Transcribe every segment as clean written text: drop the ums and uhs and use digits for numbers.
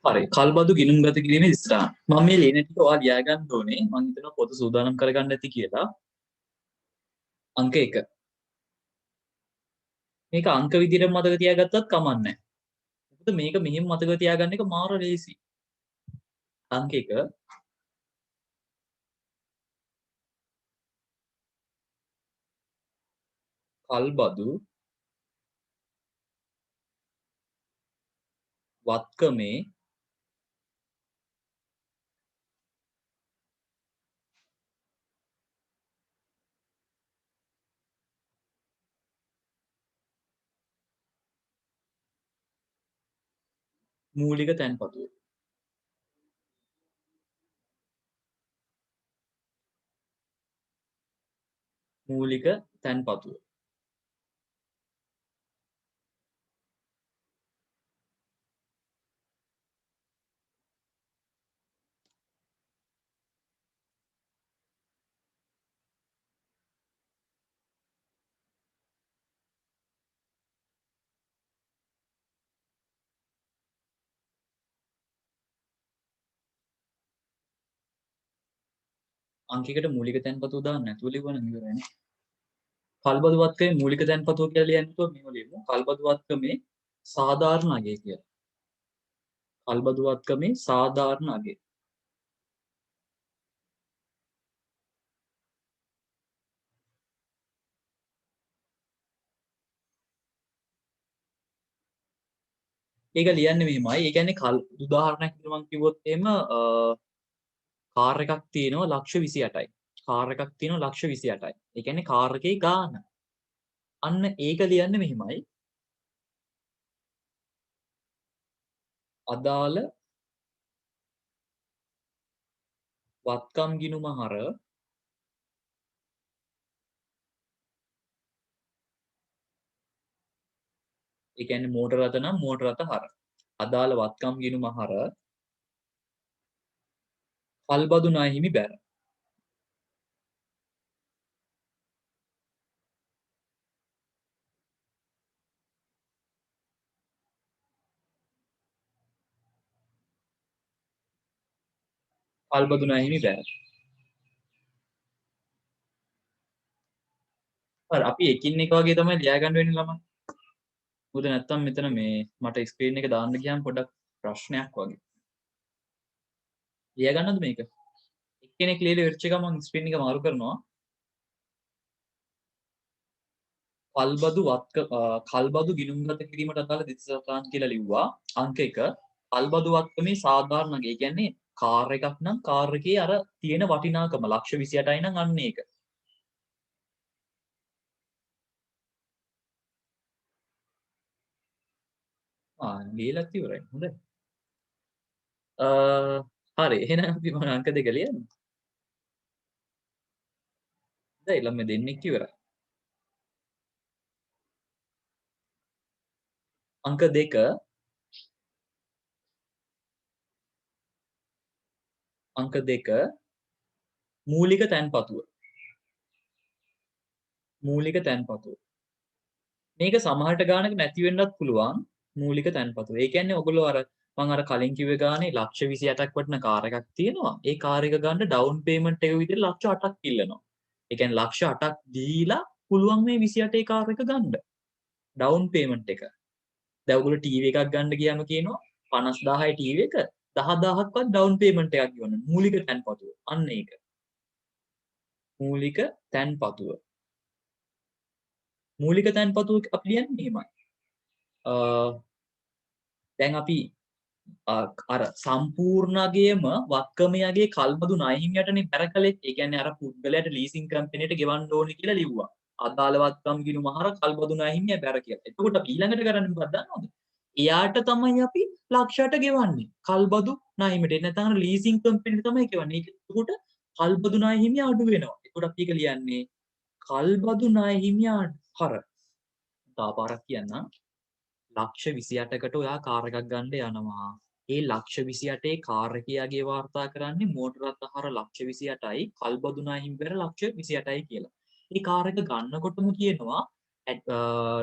හරි කල්බදු ගිණුම් ගත කිරීමේ ඉස්රාම් මම මේ ලියන ටික ඔයා ලියා ගන්න ඕනේ මම හිතනවා පොත සූදානම් කරගන්න ඇති කියලා අංක 1 මේක අංක විදිහට මතක තියාගත්තත් කමක් නැහැ මොකද මේක මෙහෙම මතක තියාගන්න එක මාර ලේසි අංක 1 කල්බදු වත්කමේ මූලික තැන්පතුව මූලික තැන්පතුව අංකයකට මූලික තැන්පතුව දාන්න නැතුව ලියවනම් ඉවරයි කල්බදු වත්කමේ මූලික තැන්පතුව කියලා ලියන්නතෝ මෙහෙම ලියමු කල්බදු වත්කමේ සාධාරණ අගය කියලා කල්බදු වත්කමේ සාධාරණ අගය ඒක ලියන්නේ මෙහෙමයි. ඒ කියන්නේ උදාහරණයක් විදිහට මම කිව්වොත් එහෙම කාර් එකක් තියෙනවා ලක්ෂ 28යි. කාර් එකක් තියෙනවා ලක්ෂ 28යි. ඒ කියන්නේ කාර් එකේ ගාණ. අන්න ඒක ලියන්නේ මෙහෙමයි. අදාළ වත්කම් ගිණුම හර ඒ කියන්නේ මෝටර රථ නම් මෝටර රථ හර. අදාළ වත්කම් ගිණුම හර කල්බදු ණය හිමි බැර. කල්බදු ණය හිමි බැර. හරි අපි එකින් එක වගේ තමයි ලියා ගන්න වෙන්නේ ළමයි. මොකද නැත්තම් මෙතන මේ මට ස්ක්‍රීන් එක දාන්න ගියාම පොඩ්ඩක් ප්‍රශ්නයක් වගේ. ලියා ගන්නද මේක? එක්කෙනෙක් ලියලා ඉවරච්ච ගමන් ස්ක්‍රීන් එක මාරු කරනවා. කල්බදු ගිණුම්ගත කිරීමට අදාළ දිස්ත්‍රාන්ත කියලා ලිව්වා. අංක 1 කල්බදු වත්කමේ සාධාරණ අගය. ඒ කියන්නේ කාර් එකක් නම් කාර් එකේ අර තියෙන වටිනාකම ලක්ෂ 28යි නම් අන්න ඒක. ලියලත් ඉවරයි. හොඳයි. හරි එහෙනම් අපි මොන අංක දෙක ලියන්නේ? දැන් ළමයි දෙන්නෙක් ඉවරයි. අංක 2 අංක 2 මූලික තැන්පතුව. මූලික තැන්පතුව. මේක සමහරට ගානක නැති වෙන්නත් පුළුවන් මූලික තැන්පතුව. ඒ කියන්නේ ඔයගොල්ලෝ අර මම අර කලින් කිව්වේ ගානේ ලක්ෂ 28ක් වටින කාර් එකක් තියෙනවා. ඒ කාර් එක ගන්න ඩවුන් පේමන්ට් එක විදිහට ලක්ෂ 8ක් ඉල්ලනවා. ඒ කියන්නේ ලක්ෂ 8ක් දීලා පුළුවන් මේ 28 කාර් එක ගන්න. ඩවුන් පේමන්ට් එක. දැන් ඔයගොල්ලෝ ටීවී එකක් ගන්න ගියාම කියනවා 50000යි ටීවී එක 10000ක්වත් ඩවුන් පේමන්ට් එකක් ගෙවන්න. මූලික තැන්පතුව. අන්න ඒක. මූලික තැන්පතුව. මූලික තැන්පතුව අපි කියන්නේ මෙහෙමයි. දැන් අපි අර සම්පූර්ණගේම වත්කමයාගේ කල්බදු ණය හිමියටනේ බැර කළේ. ඒ කියන්නේ අර පුද්ගලයාට ලීසින් කම්පැනිට ගෙවන්න ඕනේ කියලා ලිව්වා. අදාළ වත්කම් ගිණුම හර කල්බදු ණය හිමියා බැර කියලා. එතකොට අපි ඊළඟට කරන්නේ මොකක්ද දන්නවද? එයාට තමයි අපි ලක්ෂයට ගෙවන්නේ. කල්බදු ණය හිමියට. නැත්නම් ලීසින් කම්පැනිට තමයි ගෙවන්නේ. එතකොට කල්බදු ණය හිමියා අඩු වෙනවා. එතකොට අපි ඒක ලියන්නේ කල්බදු ණය හිමියා හර. තව පාරක් කියන්නම්. ලක්ෂ 28කට ඔයා කාර් එකක් ගන්න යනවා. ඒ ලක්ෂ 28 කාර් එකේ වාර්තා කරන්නේ මෝටර රථ හර ලක්ෂ 28යි කල්බදු ණය හිමිබර ලක්ෂ 28යි කියලා. මේ කාර් එක ගන්නකොටම කියනවා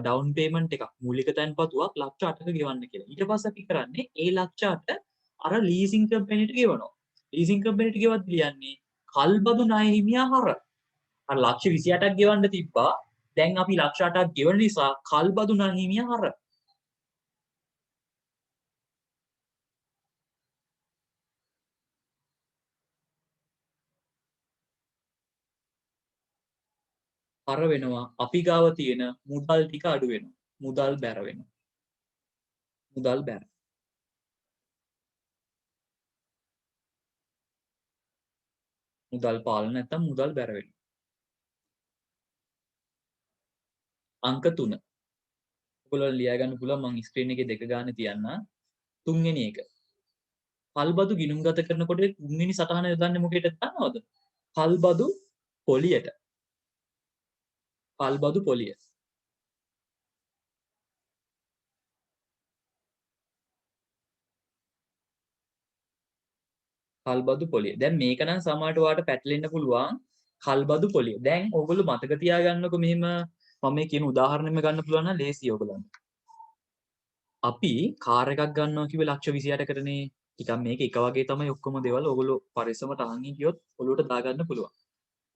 ඩවුන් පේමන්ට් එකක් මූලික තැන්පතුවක් ලක්ෂ 8ක ගෙවන්න කියලා. ඊට පස්සේ අපි කරන්නේ ඒ ලක්ෂ 8 අර ලීසින් කම්පැනිට ගෙවනවා. ලීසින් කම්පැනිට ගෙවත් ලියන්නේ කල්බදු ණය හිමියා හර. අර ලක්ෂ 28ක් ගෙවන්න තිබ්බා. දැන් අපි ලක්ෂ 8ක් ගෙවන නිසා කල්බදු ණය හිමියා හර. හර වෙනවා අපි ගාව තියෙන මුදල් ටික අඩු වෙනවා. මුදල් බැර වෙනවා. මුදල් බැර. මුදල් පාලන නැත්තම් මුදල් බැර වෙනවා. අංක 3. ඔයගොල්ලෝ ලියා ගන්න පුළුවන් මම ස්ක්‍රීන් එකේ දෙක ගන්න තියන්න. තුන්වෙනි එක. කල්බදු ගිණුම්ගත කරනකොට තුන්වෙනි සටහන යොදන්නේ මොකේද දන්නවද? කල්බදු පොලියට. කල්බදු පොලිය. කල්බදු පොලිය. දැන් මේක නම් සමහරට ඔයාලට පැටලෙන්න පුළුවන්. කල්බදු පොලිය. දැන් ඕගොල්ලෝ මතක තියාගන්නකො මෙහෙම මම මේ කියන උදාහරණෙම ගන්න පුළුවන් නම් ලේසියි ඕගොල්ලන්ට. අපි කාර් එකක් ගන්නවා කිව්වේ ලක්ෂ 28කටනේ. ටිකක් මේක එක වගේ තමයි ඔක්කොම දේවල් ඕගොල්ලෝ පරිස්සමට අහන් කියොත් ඔලුවට දාගන්න පුළුවන්.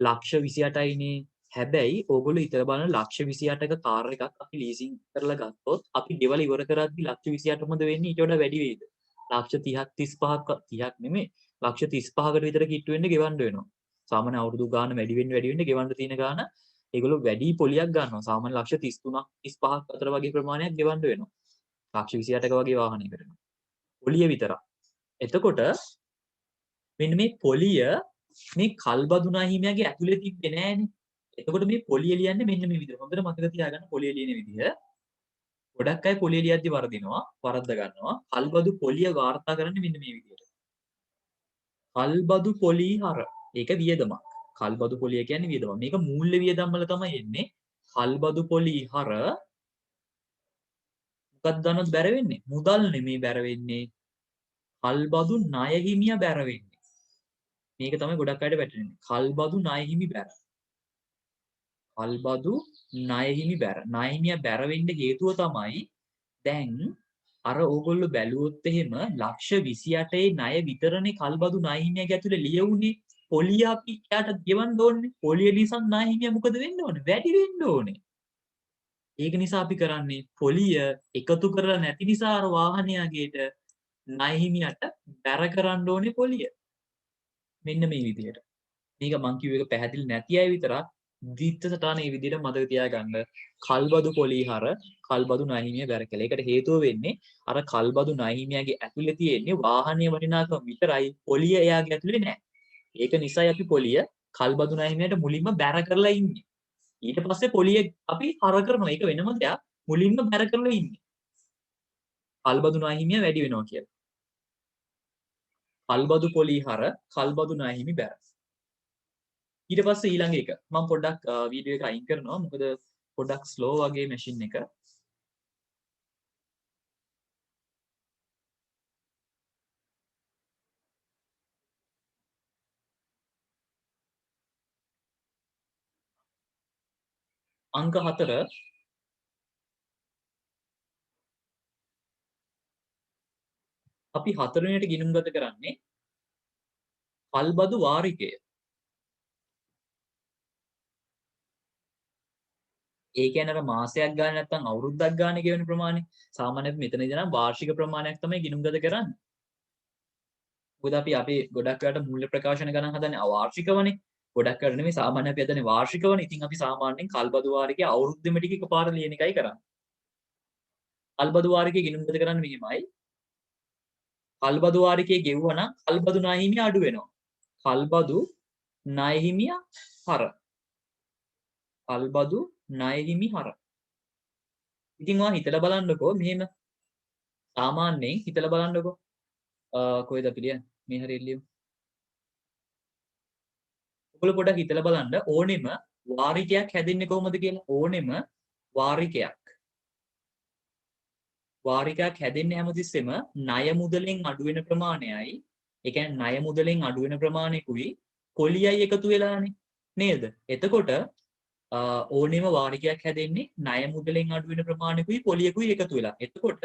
ලක්ෂ 28යිනේ. හැබැයි ඕගොල්ලෝ හිතලා බලන්න ලක්ෂ 28ක කාර් එකක් අපි ලීසින් කරලා ගත්තොත් අපි ගෙවල ඉවර කරද්දි ලක්ෂ 28මද වෙන්නේ ඊට වඩා වැඩි වෙයිද? ලක්ෂ 30ක් 35ක් 30ක් නෙමෙයි ලක්ෂ 35කට විතර කිට්ටු වෙන්න ගෙවන්න වෙනවා. සාමාන්‍ය අවුරුදු ගාන වැඩි වෙන්න ගෙවන්න තියෙන ගාන ඒගොල්ලෝ වැඩි පොලියක් ගන්නවා. සාමාන්‍ය ලක්ෂ 33ක් 35ක් අතර වගේ ප්‍රමාණයක් ගෙවන්න වෙනවා. ලක්ෂ 28ක වගේ වාහනයකට. පොලිය විතරක්. එතකොට මෙන්න මේ පොලිය මේ කල්බදු ණය හිමියාගේ ඇතුලේ තිබ්බේ නෑනේ. එතකොට මේ පොලිය ලියන්නේ මෙන්න මේ විදිහට. හොඳට මතක තියාගන්න පොලිය ලියන විදිහ. ගොඩක් අය පොලිය ලියද්දි වරදිනවා, වරද්ද ගන්නවා. කල්බදු පොලිය වාර්තා කරන්නේ මෙන්න මේ විදිහට. කල්බදු පොලී හර. ඒක වියදමක්. කල්බදු පොලිය කියන්නේ වියදමක්. මේක මූල්‍ය වියදම් වල තමයි එන්නේ. කල්බදු පොලී හර මොකක්ද දන්නවද බැර වෙන්නේ? මුදල් නෙමෙයි බැර වෙන්නේ. කල්බදු ණය හිමියා බැර වෙන්නේ. මේක තමයි ගොඩක් අයට වැටහෙන්නේ. කල්බදු ණය හිමි බැර. කල්බදු ණය හිමි බැර. ණය හිමියා බැර වෙන්න හේතුව තමයි දැන් අර ඕගොල්ලෝ බැලුවොත් එහෙම ලක්ෂ 28ේ ණය විතරනේ කල්බදු ණය හිමියාගේ ඇතුලේ ලියවුනේ. පොලිය අපි එයාට ගෙවන්න ඕනේ. පොලිය නිසා ණය හිමියා මොකද වෙන්න ඕනේ? වැඩි වෙන්න ඕනේ. ඒක නිසා අපි කරන්නේ පොලිය එකතු කරලා නැති නිසා අර වාහනයගේට ණය හිමියට බැර කරන්න ඕනේ පොලිය. මෙන්න මේ විදිහට. මේක මං කිව්ව එක පැහැදිලි නැති අය විතරක් දිත්ත සටහන මේ විදිහට මතක තියාගන්න. කල්බදු පොලිහර කල්බදු ණය හිමියා බැර කළා. ඒකට හේතුව වෙන්නේ අර කල්බදු ණය හිමියාගේ ඇතුලේ තියෙන්නේ වාහනීය වටිනාකම විතරයි. පොලිය එයාගේ ඇතුලේ නැහැ. ඒක නිසායි අපි පොලිය කල්බදු ණය හිමියාට මුලින්ම බැර කරලා ඉන්නේ. ඊට පස්සේ පොලිය අපි හර කරනවා. ඒක වෙනම දෙයක්. මුලින්ම බැර කරලා ඉන්නේ. කල්බදු ණය හිමියා වැඩි වෙනවා කියලා. කල්බදු පොලිහර කල්බදු ණය හිමි බැර. ඊට පස්සේ ඊළඟ එක මම පොඩ්ඩක් වීඩියෝ එක අයින් කරනවා මොකද පොඩ්ඩක් ස්ලෝ වගේ මැෂින් එක අංක 4 අපි 4 වෙනියට ගිණුම්ගත කරන්නේ කල්බදු වාරිකය. ඒ කියන්නේ අර මාසයක් ගාන නැත්නම් අවුරුද්දක් ගාන ගෙවන ප්‍රමාණය. සාමාන්‍යයෙන් මෙතන ඉඳන් වාර්ෂික ප්‍රමාණයක් තමයි ගිණුම්ගත කරන්නේ. මොකද අපි ගොඩක් වෙලාවට මූල්‍ය ප්‍රකාශන ගණන් හදන්නේ අවාර්ෂිකවනේ. ගොඩක් වෙලාවට නෙමෙයි සාමාන්‍ය අපි හදන්නේ වාර්ෂිකවනේ. ඉතින් අපි සාමාන්‍යයෙන් කල්බදු වාරිකයේ අවුරුද්දෙම ටික එකපාර ලියන එකයි කරන්නේ. කල්බදු වාරිකයේ ගිණුම්ගත කරන්නේ මෙහිමයි. කල්බදු වාරිකයේ ගෙවුවනම් කල්බදු ණය හිමියා අඩු වෙනවා. කල්බදු ණය හිමියා හර. කල්බදු ණය හිමි හර. ඉතින් ඔයා හිතලා බලන්නකෝ මෙහෙම සාමාන්‍යයෙන් හිතලා බලන්නකෝ කොහෙද අපි ලියන්නේ මේ හරියට ලියමු. ඔයගොල්ලෝ පොඩ්ඩක් හිතලා බලන්න ඕනෙම වාරිකයක් හැදෙන්නේ කොහොමද කියලා. ඕනෙම වාරිකයක් හැදෙන්නේ හැමතිස්සෙම ණය මුදලෙන් අඩු වෙන ප්‍රමාණයයි ඒ කියන්නේ ණය මුදලෙන් අඩු වෙන ප්‍රමාණයකුයි පොලියයි එකතු වෙලානේ නේද? එතකොට ඕනෙම වාරිකයක් හැදෙන්නේ ණය මුදලෙන් අඩු වෙන ප්‍රමාණයකුයි පොලියකුයි එකතු වෙලා. එතකොට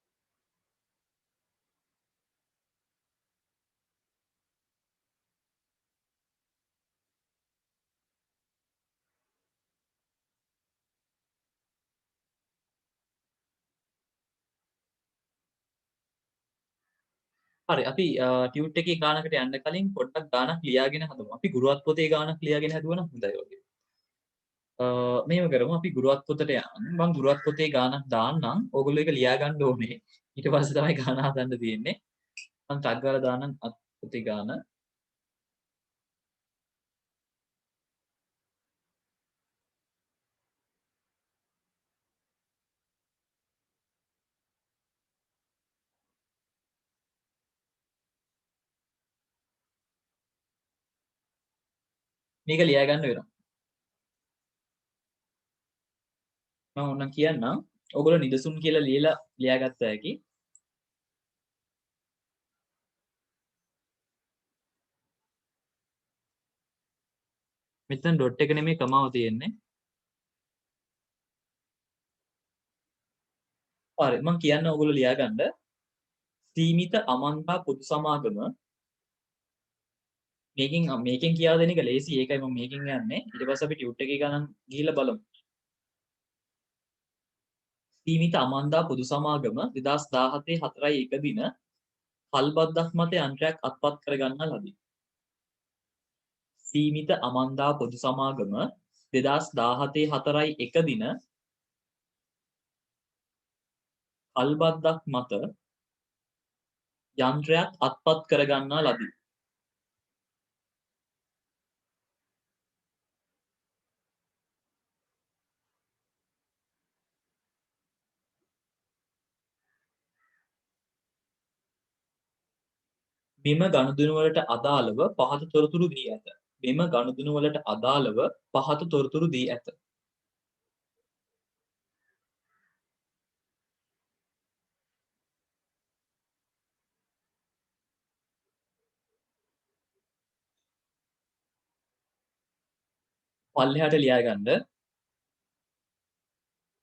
හරි අපි ටියුට් එකේ ගානකට යන්න කලින් පොඩ්ඩක් ගානක් ලියාගෙන හදමු. අපි ගුරුවත් පොතේ ගානක් ලියාගෙන හදුවනම් හොඳයි වගේ. මෙහෙම කරමු අපි ගුරුවත් පොතට යන්න. මම ගුරුවත් පොතේ ගානක් දාන්නම්. ඕගොල්ලෝ ඒක ලියා ගන්න ඕනේ. ඊට පස්සේ තමයි ගාන හදන්න තියෙන්නේ. මම ටග් ගාලා දාන්නම් පොතේ ගාන. මේක ලියා ගන්න වෙනවා. මම ඕනම් කියන්නම්. ඕගොල්ලෝ නිදසුන් කියලා ලියලා ලියාගත්ත හැකි. මෙතන ඩොට් එක නෙමෙයි කමාව තියෙන්නේ. හරි මම කියන්න ඕගොල්ලෝ ලියා ගන්න. සීමිත අමන්තා පොදු සමාගම මේකෙන් කියා දෙන එක ලේසි. ඒකයි මම මේකෙන් යන්නේ. ඊට පස්සේ අපි ටියුට් එකේ ගණන් ගිහිල්ලා බලමු. සීමිත අමන්දා පොදු සමාගම 2017 4/1 දින කල්බද්දක් මත යන්ත්‍රයක් අත්පත් කර ගන්නා ලදී. සීමිත අමන්දා පොදු සමාගම 2017 4/1 දින කල්බද්දක් මත යන්ත්‍රයක් අත්පත් කර ගන්නා ලදී. මෙම ගනුදෙනු වලට අදාළව පහත තොරතුරු දී ඇත. මෙම ගනුදෙනු වලට අදාළව පහත තොරතුරු දී ඇත. පල්ලෙහාට ලියා ගන්න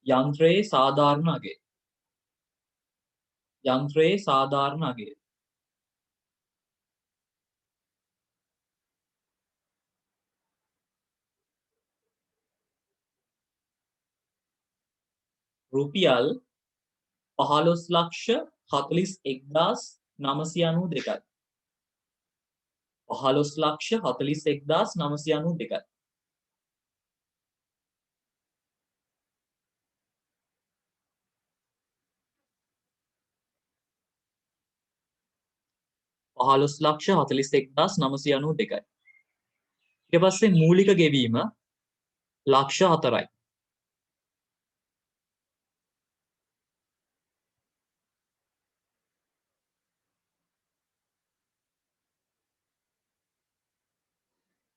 යන්ත්‍රයේ සාධාරණ අගය. යන්ත්‍රයේ සාධාරණ අගය. රුපියල් 15,41,992යි. 15,41,992යි. පහළොස් ලක්ෂ 41,992යි. ඊට පස්සේ මූලික ගෙවීම ලක්ෂ 4යි.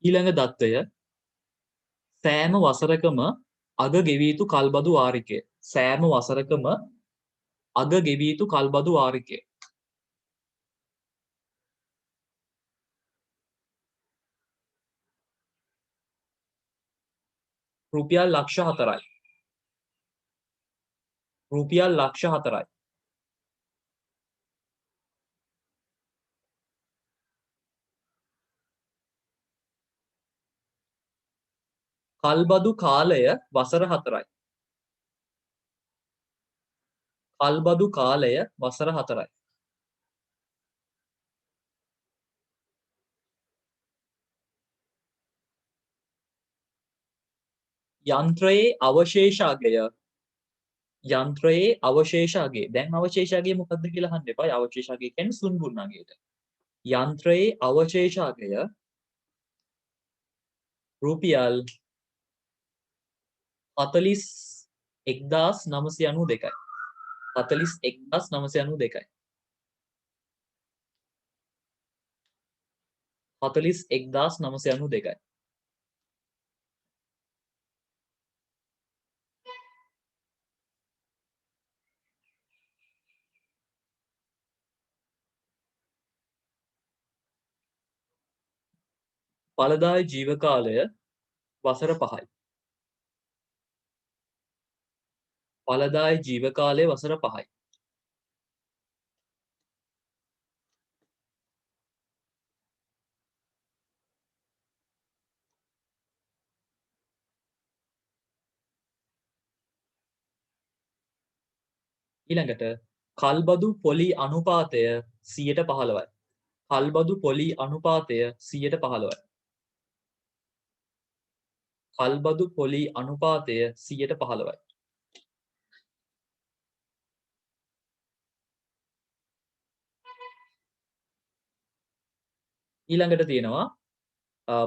ඊළඟ දත්තය සෑම වසරකම අග ගෙවිය යුතු කල්බදු වාරිකය. සෑම වසරකම අග ගෙවිය යුතු කල්බදු වාරිකය. රුපියල් ලක්ෂ 4යි. රුපියල් ලක්ෂ 4යි. කල්බදු කාලය වසර 4යි. කල්බදු කාලය වසර 4යි. යන්ත්‍රයේ අවශේෂාගය යන්ත්‍රයේ අවශේෂාගය. දැන් අවශේෂාගය මොකක්ද කියලා අහන්න එපා. අවශේෂාගය කියන්නේ සුන්බුන්නගයට. යන්ත්‍රයේ අවශේෂාගය රුපියල් 41,992යි. 41,992යි. 41,992යි. ඵලදායී ජීවකාලය වසර 5යි. ඵලදායී ජීවකාලය වසර 5යි. ඊළඟට කල්බදු පොලි අනුපාතය 115යි. කල්බදු පොලි අනුපාතය 115යි. කල්බදු පොලි අනුපාතය 115යි. ඊළඟට තියෙනවා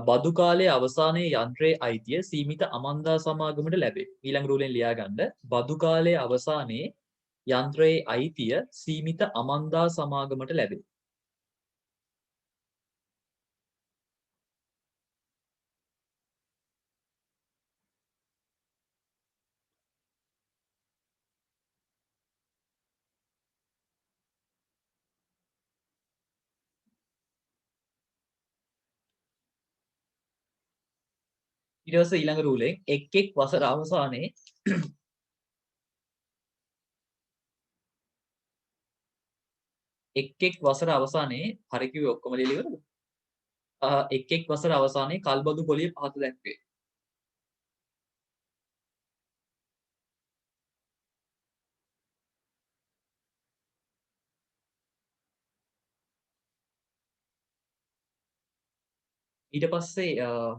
බදු කාලයේ අවසානයේ යන්ත්‍රයේ අයිතිය සීමිත අමන්දා සමාගමට ලැබේ. ඊළඟ රූලෙන් ලියා ගන්න. බදු කාලයේ අවසානයේ යන්ත්‍රයේ අයිතිය සීමිත අමන්දා සමාගමට ලැබේ. ඊට පස්සේ ඊළඟ රූලෙන් එක් වසර අවසානයේ වසර අවසානයේ හරි කිව්වේ ඔක්කොම ලියලා ඉවරද? වසර අවසානයේ කල්බදු පොලිය පහත දැක්වේ. ඊට පස්සේ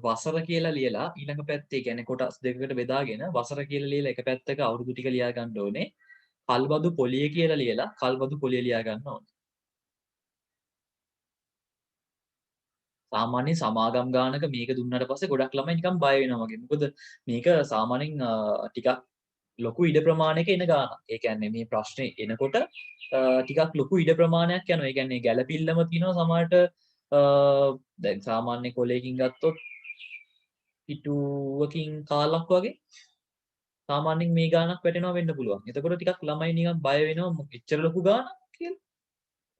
වසර කියලා ලියලා ඊළඟ පැත්තේ කියන්නේ කොටස් දෙකකට බෙදාගෙන වසර කියලා ලියලා එක පැත්තක අවුරුදු ටික ලියා ගන්න ඕනේ. කල්බදු පොලිය කියලා ලියලා කල්බදු පොලිය ලියා ගන්න ඕනේ. සාමාන්‍ය සමාගම් ගානක මේක දුන්නාට පස්සේ ගොඩක් ළමයි නිකන් බය වෙනවා වගේ. මොකද මේක සාමාන්‍යයෙන් ටිකක් ලොකු ඉඩ ප්‍රමාණයක එන ගානක්. ඒ කියන්නේ මේ ප්‍රශ්නේ එනකොට ටිකක් ලොකු ඉඩ ප්‍රමාණයක් යනවා. ඒ කියන්නේ ගැළපිල්ලම තියෙනවා සමහරට දැන් සාමාන්‍ය කොලයකින් ගත්තොත් පිටුවකින් කාලක් වගේ සාමාන්‍යයෙන් මේ ගානක් වැටෙනවා වෙන්න පුළුවන්. එතකොට ටිකක් ළමයි නිකන් බය වෙනවා එච්චර ලොකු ගානක් කියලා.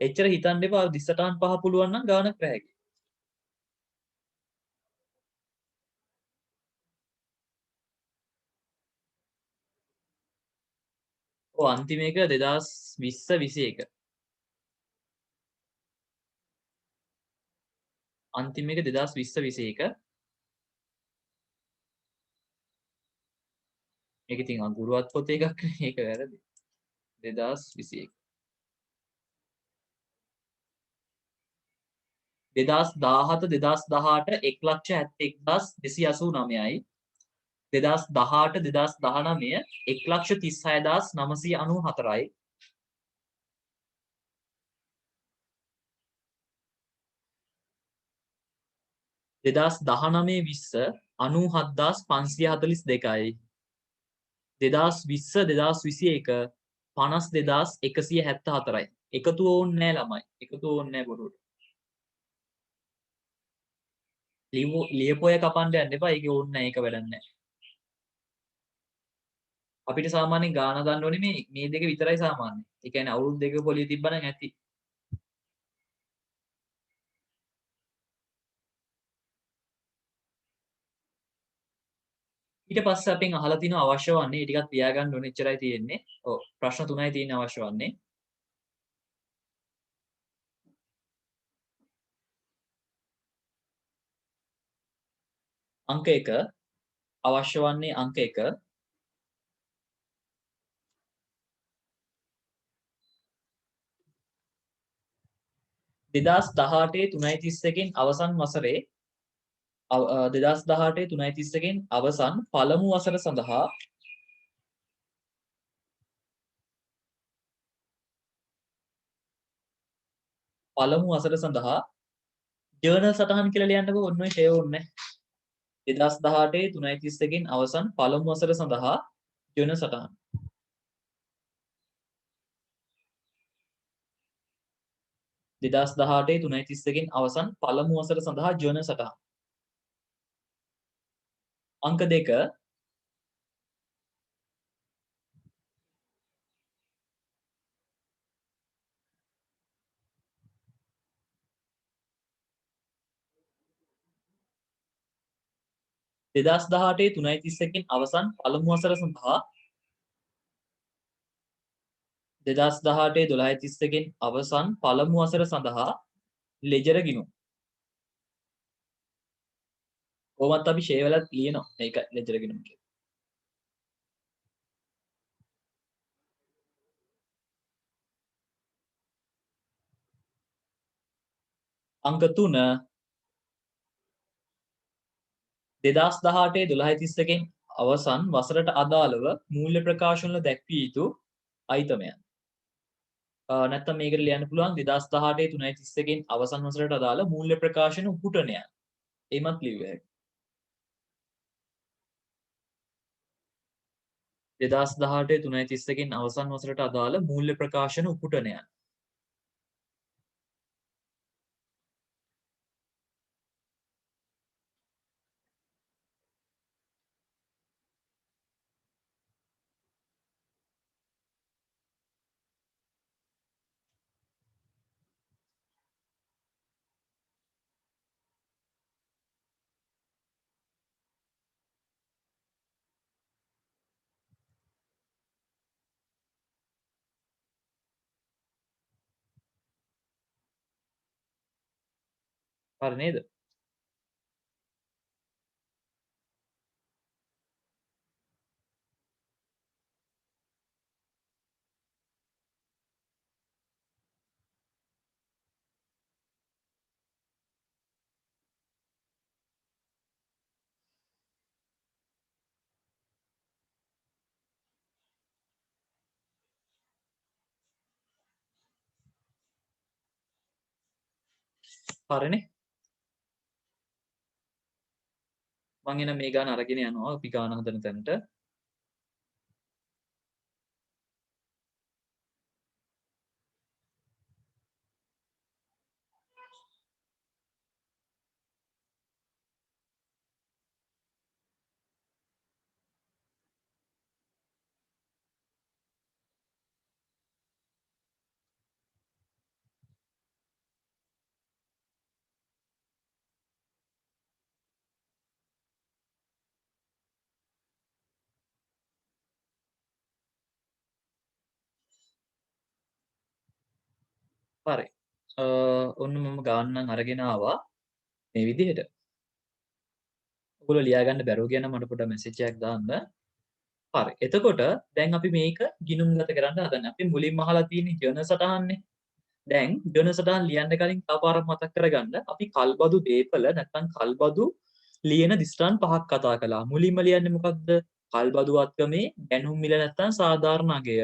එච්චර හිතන්න එපා 28 පහ පුළුවන් නම් ගානක් රැහැගේ. ඔව් අන්තිම එක 2020 21. අන්තිම එක 2020 21. මේක ඉතින් අඟුරුවත් පොතේ එකක් නේ ඒක වැරදි. 2021. 2017 2018 1,71,289යි. 2018 2019 1,36,994යි. 2019 20 97,542යි. 2020 2021 52,174යි. එකතු ඕන්නේ නැහැ ළමයි. එකතු ඕන්නේ නැහැ බොරුවට. ලියපොය කපන්න යන්න එපා. ඒක ඕනේ නැහැ. ඒක වැඩක් නැහැ. අපිට සාමාන්‍යයෙන් ගාන ගන්න ඕනේ මේ දෙක විතරයි සාමාන්‍ය. ඒ කියන්නේ අවුරුදු දෙක පොලිය තිබ්බනම් ඇති. ඊට පස්සේ අපෙන් අහලා තිනවා අවශ්‍ය වන්නේ ඒ ටිකක් තියාගන්න ඕනේ එච්චරයි තියෙන්නේ. ඔව් ප්‍රශ්න තුනයි තියෙන්නේ අවශ්‍ය වන්නේ. අංක 1 අවශ්‍ය වන්නේ අංක 1 2018 3:31කින් අවසන් වසරේ 2018 3:31කින් අවසන් පළමු වසර සඳහා ජර්නල් සටහන් කියලා ලියන්නකෝ ඔන්න ඔය ෂේව් ඕනේ 2018 3:31කින් අවසන් පළමු වසර සඳහා ජර්නල් සටහන් 2018 3:31කින් අවසන් පළමු වසර සඳහා ජර්නල් සටහන් අංක 2 2018 3:31කින් අවසන් පළමු වසර සඳහා 2018 12:31කින් අවසන් පළමු වසර සඳහා ලෙජර ගිණුම් කොහොමත් අපි ෂේ වලත් ලියනවා මේක ලෙජර ගිණුම් කියලා. අංක 3 2018 12:31 අවසන් වසරට අදාළව මූල්‍ය ප්‍රකාශන වල දැක්විය යුතු අයිතමයන්. නැත්තම් මේකට ලියන්න පුළුවන් 2018 3:31 අවසන් වසරට අදාළ මූල්‍ය ප්‍රකාශන උපුටනයන්. එයිමත් ලියුව හැකියි. 2018 3:31 අවසන් වසරට අදාළ මූල්‍ය ප්‍රකාශන උපුටනයන්. හරි නේද? හරිනේ. මං එන මේ ගාන අරගෙන යනවා අපි ගාන හදන තැනට. හරි. ඔන්න මම ගාන නම් අරගෙන ආවා මේ විදිහට. ඔයගොල්ලෝ ලියා ගන්න බැරුව කියන මට පොඩ්ඩක් මැසේජ් එකක් දාන්න. හරි. එතකොට දැන් අපි මේක ගිණුම්ගත කරන්න හදන්නේ. අපි මුලින්ම අහලා තියෙන ජන සටහන්නේ. දැන් ජන සටහන් ලියන්න කලින් තව පාරක් මතක් කරගන්න. අපි කල්බදු දීපල නැත්නම් කල්බදු ලියන දිස්ත්‍රාන් පහක් කතා කළා. මුලින්ම ලියන්නේ මොකක්ද? කල්බදු වත්කමේ දැනුම් මිල නැත්නම් සාධාරණ අගය.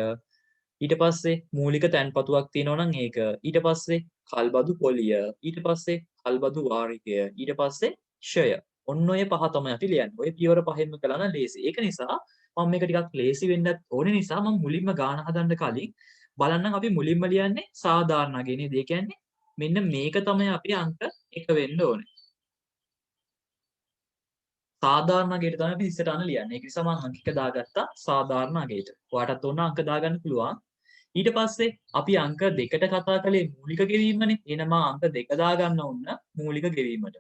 ඊට පස්සේ මූලික තැන්පතුවක් තියෙනවා නම් ඒක. ඊට පස්සේ කල්බදු පොලිය. ඊට පස්සේ කල්බදු වාරිකය. ඊට පස්සේ ෂය. ඔන්න ඔය පහ තමයි අපි ලියන්නේ. ඔය පියවර පහෙන්ම කළා නම් ලේසි. ඒක නිසා මම මේක ටිකක් ලේසි වෙන්නත් ඕනේ නිසා මම මුලින්ම ගාන හදන්න කලින් බලන්න අපි මුලින්ම ලියන්නේ සාධාරණ අගය නේද? ඒ කියන්නේ මෙන්න මේක තමයි අපි අංක 1 වෙන්න ඕනේ. සාධාරණ අගයට තමයි අපි ඉස්සරහට ලියන්නේ. ඒක නිසා මම අංක 1 දාගත්තා සාධාරණ අගයට. ඔයාටත් ඕන අංක දාගන්න පුළුවන්. ඊට පස්සේ අපි අංක 2ට කතා කළේ මූලික ගෙවීමනේ. එහෙනම් අංක 2 දාගන්න ඕන මූලික ගෙවීමට.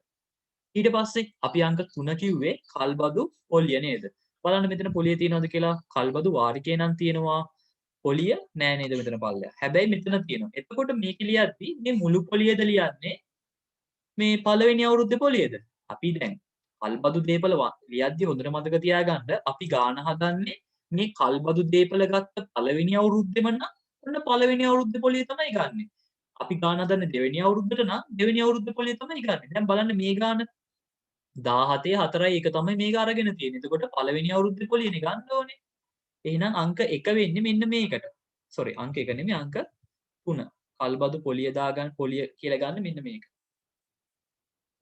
ඊට පස්සේ අපි අංක 3 කිව්වේ කල්බදු පොලිය නේද? බලන්න මෙතන පොලිය තියෙනවද කියලා. කල්බදු වාරිකේ නම් තියෙනවා. පොලිය නෑ නේද මෙතන පල්ලෙහා. හැබැයි මෙතන තියෙනවා. එතකොට මේක ලියද්දි මේ මුළු පොලියද ලියන්නේ මේ පළවෙනි අවුරුද්දේ පොලියද? අපි දැන් කල්බදු දීපල ලියද්දි හොඳට මතක තියාගන්න අපි ගාන හදන්නේ මේ කල්බදු දීපල ගත්ත පළවෙනි අවුරුද්දේම නම් ඔන්න පළවෙනි අවුරුද්දේ පොලිය තමයි ගන්නෙ. අපි ගාන හදන්නේ දෙවෙනි අවුරුද්දට නම් දෙවෙනි අවුරුද්දේ පොලිය තමයි ගන්නෙ. දැන් බලන්න මේ ගාන 17 4යි එක තමයි මේක අරගෙන තියෙන්නේ. එතකොට පළවෙනි අවුරුද්දේ පොලියනේ ගන්න ඕනේ. එහෙනම් අංක 1 වෙන්නේ මෙන්න මේකට. සෝරි අංක 1 නෙමෙයි අංක 3. කල්බදු පොලිය දාගන්න පොලිය කියලා ගන්න මෙන්න මේක.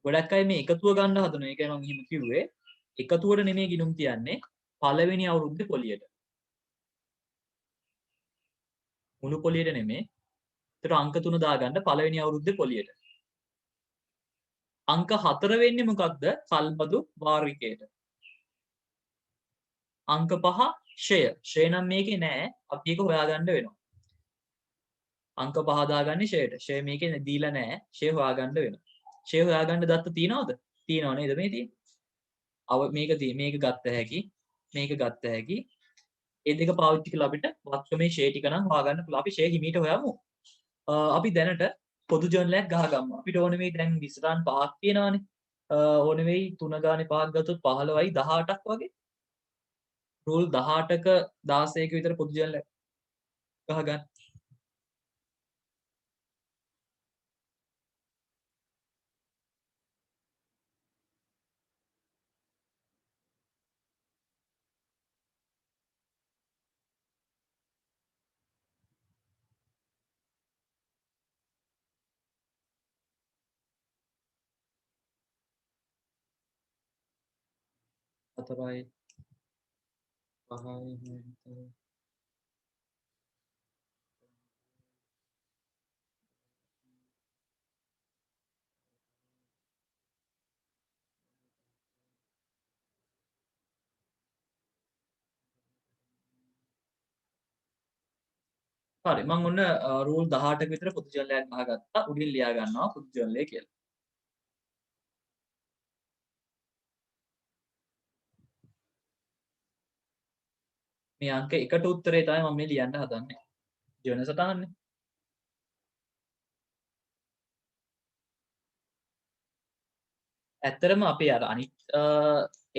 ගොඩක් අය මේ එකතුව ගන්න හදනවා. ඒකයි මම එහෙම කිව්වේ. එකතුවට නෙමෙයි ගිණුම් තියන්නේ පළවෙනි අවුරුද්දේ පොලියට. මුළු පොලියට නෙමෙයි. ඒතර අංක 3 දාගන්න පළවෙනි අවුරුද්දේ පොලියට. අංක 4 වෙන්නේ මොකක්ද? කල්බදු වාරිකයට. අංක 5 ෂය. ෂය නම් මේකේ නෑ. අපි ඒක හොයාගන්න වෙනවා. අංක 5 දාගන්නේ ෂයට. ෂය මේකේ දීලා නෑ. ෂය හොයාගන්න වෙනවා. ෂය හොයාගන්න දත්ත තියනවද? තියනව නේද මේ තියෙන්නේ? මේක ගත්ත හැකි. මේක ගත්ත හැකි. ඒ දෙක පාවිච්චි කරලා අපිට වක්‍රමේ ෂේ ටික නම් හොයාගන්න පුළුවන්. අපි ෂේ හිමීට හොයමු. අපි දැනට පොදු ජර්නලයක් ගහගමු. අපිට ඕනේ මේ දැන් විස්තරාන් පහක් තියෙනවානේ. ඕනේ වෙයි 3 ගානේ පහක් ගත්තොත් 15යි 18ක් වගේ. රූල් 18ක 16ක විතර පොදු ජර්නලයක් ගහගන්න. 4යි 5යි හරි මම ඔන්න රූල් 18ක විතර පොදු ජර්නලයක් ගහගත්තා. උඩින් ලියා ගන්නවා පොදු ජර්නලය කියලා. මේ අංක 1ට උත්තරේ තමයි මම මේ ලියන්න හදන්නේ. ජර්නල් සටහනේ. ඇත්තටම අපේ අර අනිත්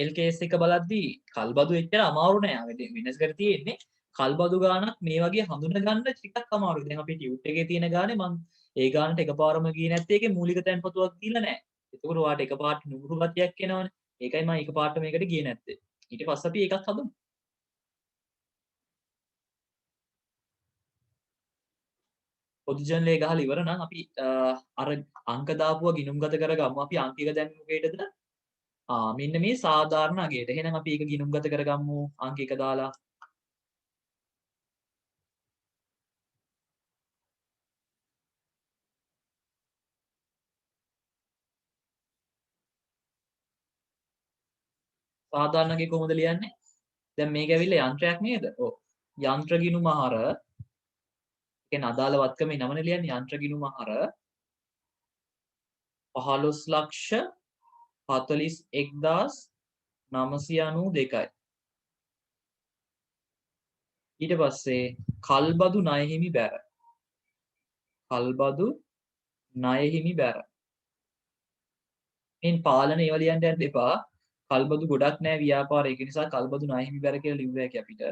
එල් කේස් එක බලද්දී කල්බදු එච්චර අමාරු නෑ. වෙනස් කර තියෙන්නේ කල්බදු ගානක් මේ වගේ හඳුන ගන්න ටිකක් අමාරුයි. දැන් අපි ටියුට් එකේ තියෙන ගානේ මම ඒ ගානට එකපාරම ගියේ නැත්තේ ඒකේ මූලික තැන්පතුවක් දීලා නෑ. ඒකෝර ඔයාලට එකපාරට නුහුරු ගතියක් එනවනේ. ඒකයි මම එකපාරට මේකට ගියේ නැත්තේ. ඊට පස්සේ අපි ඒකත් හදමු. පොදු ජර්නලේ ගහලා ඉවර නම් අපි අර අංක දාපුවා ගිණුම්ගත කරගමු. අපි අංක එක දැන් මොකේදද? මෙන්න මේ සාධාරණ අගයට. එහෙනම් අපි ඒක ගිණුම්ගත කරගමු අංක එක දාලා. සාධාරණ අගය කොහොමද ලියන්නේ? දැන් මේක ඇවිල්ලා යන්ත්‍රයක් නේද? ඔව්. යන්ත්‍ර ගිණුම හර කියන්නේ අදාළ වත්කමේ නමනේ ලියන්නේ යන්ත්‍ර ගිණුම හර 15,41,992යි. ඊට පස්සේ කල්බදු ණය හිමි බැර. කල්බදු ණය හිමි බැර. මෙන් පාලන ඒවා ලියන්න යන්න එපා. කල්බදු ගොඩක් නෑ ව්‍යාපාර ඒක නිසා කල්බදු ණය හිමි බැර කියලා ලිව්ව හැකි අපිට.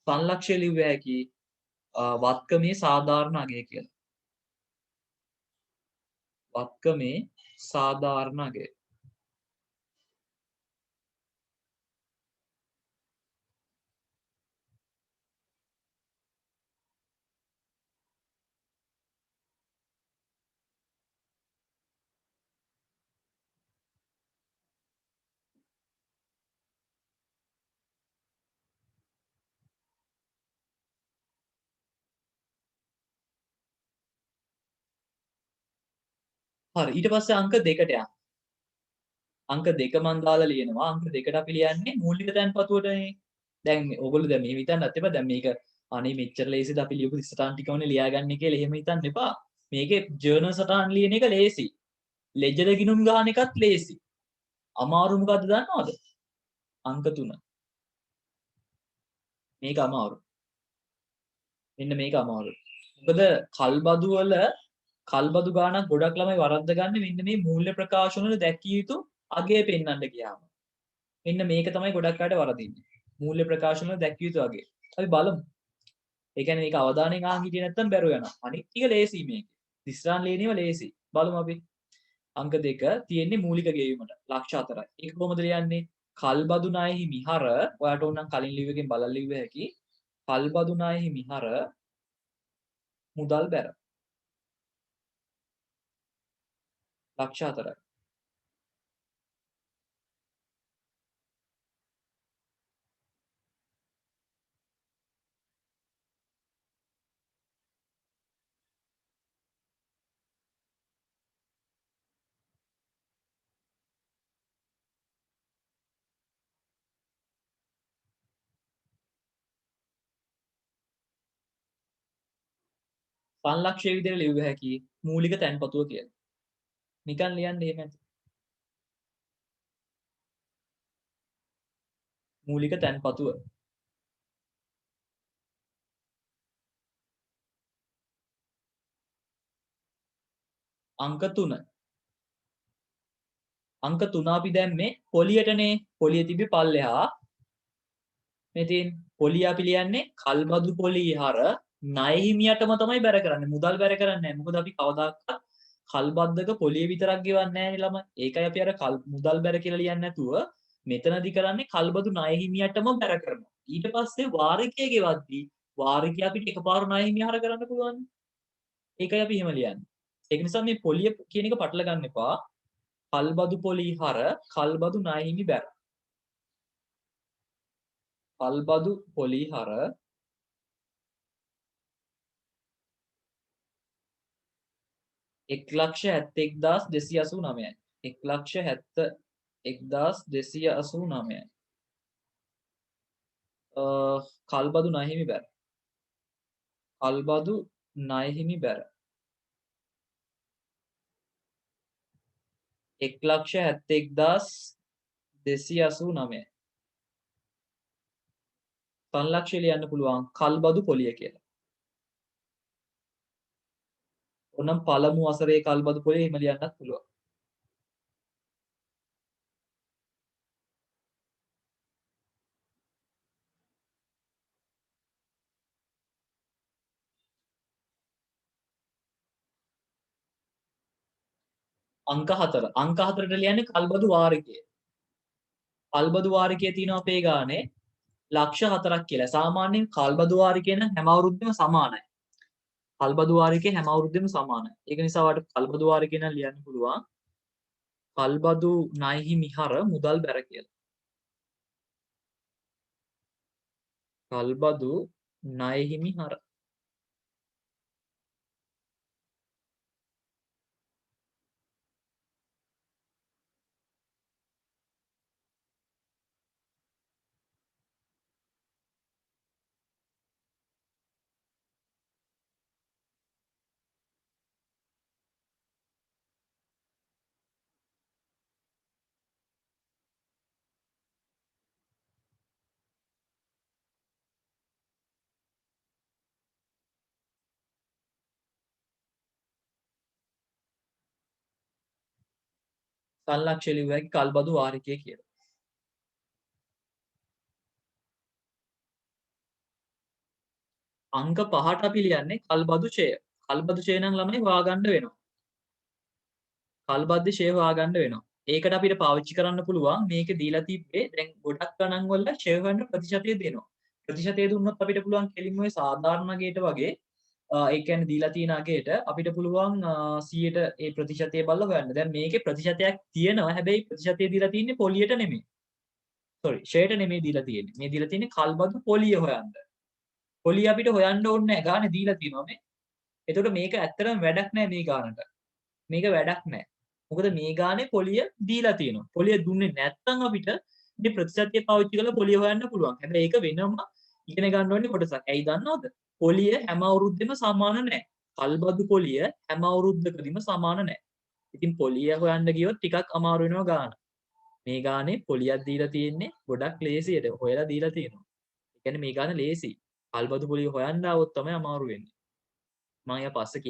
සංලක්ෂය ලිව්ව හැකි වත්කමේ සාධාරණ අගය කියලා. වත්කමේ සාධාරණ අගය. හරි ඊට පස්සේ අංක 2ට යන්න. අංක 2 මන් දාලා ලියනවා. අංක 2ට අපි ලියන්නේ මූලික තැන්පතුවටනේ. දැන් ඕගොල්ලෝ දැන් මේ හිතන්නත් එපා. දැන් මේක අනේ මෙච්චර ලේසිද අපි ලියපු සටහන් ටිකමනේ ලියාගන්නේ කියලා එහෙම හිතන්න එපා. මේකේ ජර්නල් සටහන් ලියන එක ලේසි. ලෙජර් ගිණුම් ගහන එකත් ලේසි. අමාරු මොකද්ද දන්නවද? අංක 3. මේක අමාරු. මෙන්න මේක අමාරු. මොකද කල්බදු වල කල්බදු ගානක් ගොඩක් ළමයි වරද්ද ගන්න මෙන්න මේ මූල්‍ය ප්‍රකාශන වල දැක්විය යුතු අගය පෙන්වන්න ගියාම. මෙන්න මේක තමයි ගොඩක් අයට වරදින්නේ. මූල්‍ය ප්‍රකාශන වල දැක්විය යුතු අගය. අපි බලමු. ඒ කියන්නේ මේක අවධානයෙන් අහන් හිටියේ නැත්නම් බැරුව යනවා. අනිත් ටික ලේසි මේක. දිස්ත්‍රාන් ලියනේව ලේසි. බලමු අපි. අංක 2 තියෙන්නේ මූලික ගෙවීමට. ලක්ෂ 4යි. ඒක කොහොමද ලියන්නේ? කල්බදු ණය හිමි හර ඔයාලට ඕනම් කලින් ලිව් එකෙන් බලලා ලිව්ව හැකි. කල්බදු ණය හිමි හර මුදල් බැර. ලක්ෂ 4යි. සංලක්ෂය විදිහට ලිව්ව හැකි මූලික තැන්පතුව කියලා. නිකන් ලියන්න එහෙම නැති. මූලික තැන්පතුව. අංක 3. අංක 3 අපි දැම්මේ පොලියටනේ. පොලිය තිබ්බේ පල්ලෙහා. මෙතින් පොලිය අපි ලියන්නේ කල්බදු පොලිය හර ණය හිමියටම තමයි බැර කරන්නේ. මුදල් බැර කරන්නේ නැහැ. මොකද අපි කවදාකවත් කල්බද්දක පොලිය විතරක් ගෙවන්නේ නැහැ නේ ළමයි. ඒකයි අපි අර මුදල් බැර කියලා ලියන්නේ නැතුව මෙතනදී කරන්නේ කල්බදු ණය හිමියටම බැර කරනවා. ඊට පස්සේ වාරිකය ගෙවද්දී වාරිකය අපිට එකපාර ණය හිමිය හර කරන්න පුළුවන්. ඒකයි අපි එහෙම ලියන්නේ. ඒක නිසා මේ පොලිය කියන එක පටල ගන්න එපා. කල්බදු පොලි හර කල්බදු ණය හිමි බැර. කල්බදු පොලි හර 1,71,289යි. 1,71,289යි. කල්බදු ණය හිමි බැර. කල්බදු ණය හිමි බැර. 1,71,289යි. සංලක්ෂය ලියන්න පුළුවන් කල්බදු පොලිය කියලා. ඕනම් පළමු වසරේ කල්බදු පොලිය එහෙම ලියන්නත් පුළුවන්. අංක 4. අංක 4ට ලියන්නේ කල්බදු වාරිකය. කල්බදු වාරිකයේ තියෙනවා අපේ ගානේ ලක්ෂ 4ක් කියලා. සාමාන්‍යයෙන් කල්බදු වාරිකය නම් හැම අවුරුද්දෙම සමානයි. කල්බදු වාරිකය හැම අවුරුද්දෙම සමානයි. ඒක නිසා ඔයාලට කල්බදු වාරිකය නම් ලියන්න පුළුවන්. කල්බදු ණය හිමි හර මුදල් බැර කියලා. කල්බදු ණය හිමි හර. සංලක්ෂය ලියුවා හැකි කල්බදු වාරිකය කියලා. අංක 5ට අපි ලියන්නේ කල්බදු ඡය. කල්බදු ඡය නම් ළමයි හොයාගන්න වෙනවා. කල්බද්ද ඡය හොයාගන්න වෙනවා. ඒකට අපිට පාවිච්චි කරන්න පුළුවන් මේක දීලා තිබ්බේ දැන් ගොඩක් ගණන් වල ඡය හොයන්න ප්‍රතිශතය දෙනවා. ප්‍රතිශතය දුන්නොත් අපිට පුළුවන් කෙලින්ම ඔය සාධාරණ අගයට වගේ ඒ කියන්නේ දීලා තියෙන අගයට අපිට පුළුවන් 100ට ඒ ප්‍රතිශතය බලලා හොයන්න. දැන් මේකේ ප්‍රතිශතයක් තියෙනවා. හැබැයි ප්‍රතිශතය දීලා තියෙන්නේ පොලියට නෙමෙයි. ෂයට නෙමෙයි දීලා තියෙන්නේ. මේ දීලා තියෙන්නේ කල්බදු පොලිය හොයන්න. පොලිය අපිට හොයන්න ඕනේ නැහැ. ගානේ දීලා තියෙනවා මේ. එතකොට මේක ඇත්තටම වැඩක් නැහැ මේ ගානට. මේක වැඩක් නැහැ. මොකද මේ ගානේ පොලිය දීලා තියෙනවා. පොලිය දුන්නේ නැත්නම් අපිට මේ ප්‍රතිශතය පාවිච්චි කරලා පොලිය හොයන්න පුළුවන්. හැබැයි ඒක වෙනම ඉගෙන ගන්න ඕනේ කොටසක්. ඇයි දන්නවද? පොලිය හැම අවුරුද්දෙම සමාන නැහැ. කල්බදු පොලිය හැම අවුරුද්දකදීම සමාන නැහැ. ඉතින් පොලිය හොයන්න ගියොත් ටිකක් අමාරු වෙනවා ගාන. මේ ගානේ පොලියක් දීලා තියෙන්නේ ගොඩක් ලේසියට හොයලා දීලා තියෙනවා. ඒ කියන්නේ මේ ගාන ලේසි. කල්බදු පොලිය හොයන්න આવොත් තමයි අමාරු වෙන්නේ. මම යා පස්සේ